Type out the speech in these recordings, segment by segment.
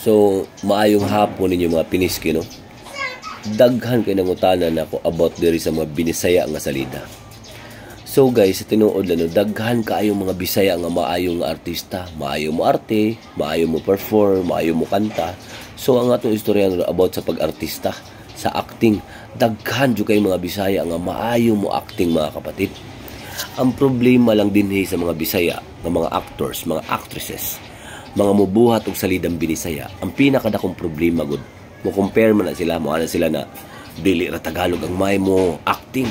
So, maayong hapon ninyo mga piniski, no? Daghan kayo nangutanan ako about diri sa mga binisaya nga salida. So guys, tinuod lang, no? Daghan kaayong mga bisaya nga maayong nga artista. Maayo mo arte, maayo mo perform, maayo mo kanta. So, ang atong istorya about sa pag-artista, sa acting, daghan jud kay mga bisaya nga maayo mo acting, mga kapatid. Ang problema lang din sa mga bisaya, ng mga actors, mga actresses, mga mubuhat og salidang binisaya, ang pinakadakong problema gud mo compare man na sila, mo ana sila na dili ra Tagalog ang may mo acting.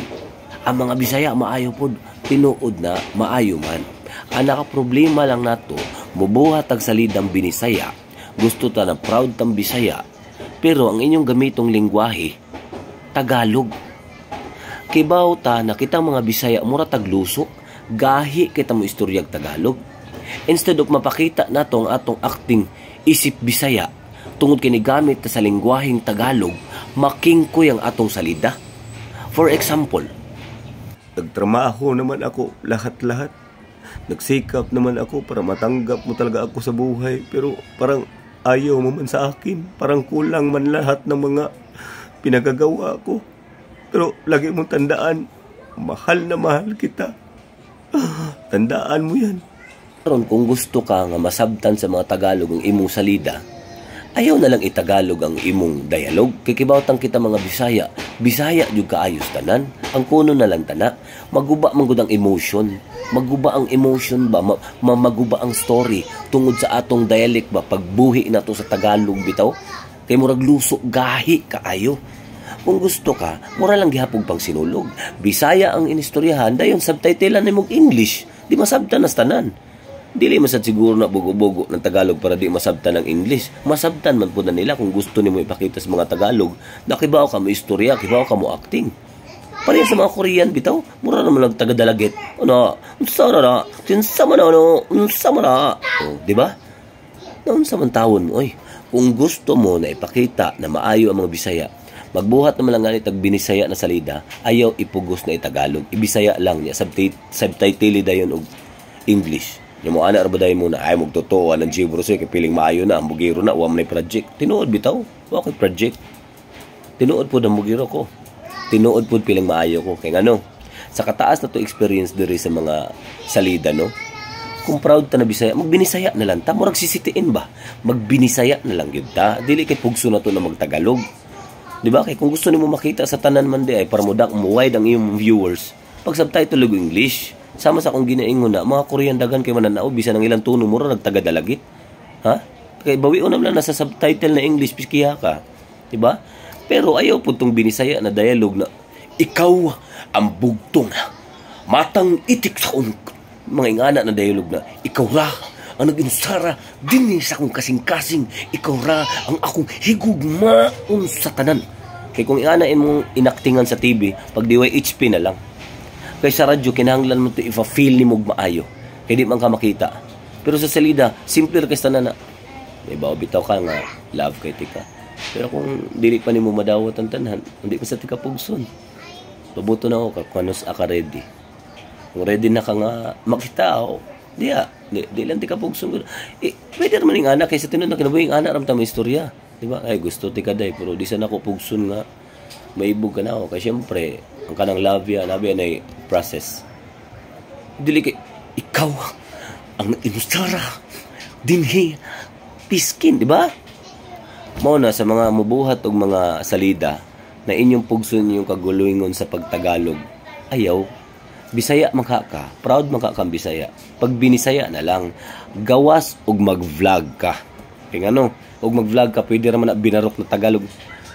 Ang mga bisaya maayo pod, tinuod na maayo man. Ang naka problema lang nato, mubuhat og salidang binisaya, gusto ta na proud tang bisaya, pero ang inyong gamitong lengguwahe Tagalog. Kibaw ta na kita mga bisaya mura taglusok, gahi kita mo istoryag Tagalog. Instead of mapakita natong atong acting isip bisaya, tungod kini gamit ta sa lengguwaheng Tagalog, makingkoy ang atong salida. For example, nagtrabaho naman ako lahat-lahat. Nagsikap naman ako para matanggap mo talaga ako sa buhay, pero parang ayaw mo man sa akin. Parang kulang man lahat ng mga pinagagawa ko. Pero lagi mong tandaan, mahal na mahal kita. Tandaan mo yan. karon kung gusto ka nga masabtan sa mga Tagalog ang imong salida, ayaw na lang itagalog ang imong dialog. Kikibawtang kita mga Bisaya, Bisaya jud kaayos tanan. Ang kuno na lang tana, maguba man gud ang emotion. Maguba ang emotion ba, maguba ang story tungod sa atong dialect ba, pagbuhi nato sa Tagalog bitaw. Kay murag luso gahi kaayo. Kung gusto ka, mura lang gihapog pang sinulog. Bisaya ang inistoryahan, dayon subtitlean nimog English. Di masabtan nas tanan. Dili masad siguro na bugo-bugo ng Tagalog para di masabtan ng English. Masabtan man po na nila kung gusto nimo ipakita sa mga Tagalog na kibaw ka mo istorya, kibaw ka mo acting. Pareha sa mga Korean bitaw, mura naman lang tagadalagit. Ano, unsa na, tinsama na, ano, unsa na. Oh, di ba? Naunsa man tawon mo, oy. Kung gusto mo na ipakita na maayo ang mga Bisaya, magbuhat naman lang ganit tag binisaya na salida, ayaw ipugos na itagalog. Ibisaya lang niya, subtitle dayon og English. Yung mga anak arbaday mo na, ay magtotoo ng Gibro siya, kapiling maayo na, ang bugiro na, uwam na project. Tinuod bitaw, okay project. Tinuod po ng bugiro ko. Tinuod po piling maayo ko. Kaya ano, sa kataas na to experience diri sa mga salida, no? Kung proud ta na Bisaya, magbinisaya na lang ta. Murag sisitiin ba? Magbinisaya na lang yun ta. Dili kay pugso na to na magtagalog. Di ba? Kaya kung gusto nimo makita sa tanan man di ay para mo wide ang iyong viewers, pag subtitle og English, sama sa akong ginaingon na, mga Korean dagan kay mananao, bisan ang ilang tuno mura nagtagadalagit. Ha? Kay bawion naman na sa subtitle na English, piskiya ka. Di ba? Pero ayaw po itong binisaya na dialogue na, ikaw ang bugtong matang itik sa mga ingana na dialogue na, ikaw ra ang nag-inusara din sa akong kasing-kasing, ikaw ra ang akong higugmaon sa tanan. Kaya kung inganain mong inaktingan sa TV, pag diway HP na lang. Kaya sa radyo, kinahanglan mo ito ifa-feel ni mong maayo. Kaya di man ka makita. Pero sa salida, simple ka sa tanan na, may bawa bitaw ka nga, love kay tika. Pero kung dili pa ni mo madawat ang tanan, hindi pa sa tika pugson. Pabuto na ako, kung ano ka ready. Kung ready na ka nga makita ako, di lang tika pugson. Pwede naman yung anak, kaysa tinun na kinabuhi yung anak, ramta may istorya. Diba? Ay, gusto tika day, pero di sana ako pugson nga, maibog ka na ako. Kaya syempre, ang kanang love yan ay process. Dili kay, ikaw ang inustara, dinhi, piskin, di ba? Mao na sa mga mubuhat og mga salida na inyong pugson yung kaguluingon sa pagtagalog, ayaw. Bisaya man ka, proud man ka kang Bisaya. Pag binisaya na lang, gawas og mag-vlog ka. Kaya ano, og mag-vlog ka, pwede naman na binarok na Tagalog.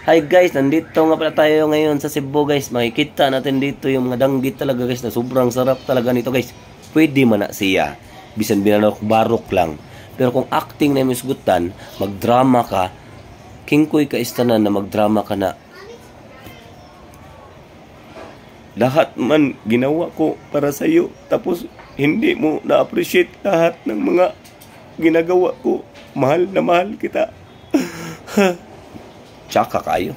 Hi guys, nandito nga pala tayo ngayon sa Cebu guys. Makikita natin dito yung mga danggit talaga guys, na sobrang sarap talaga nito guys. Pwede man na siya, bisan binarok-barok lang. Pero kung acting na yung isgutan, magdrama ka, kingkoy ka istanan na magdrama ka na, lahat man ginawa ko para sa iyo, tapos hindi mo na-appreciate lahat ng mga ginagawa ko. Mahal na mahal kita. tsaka kayo.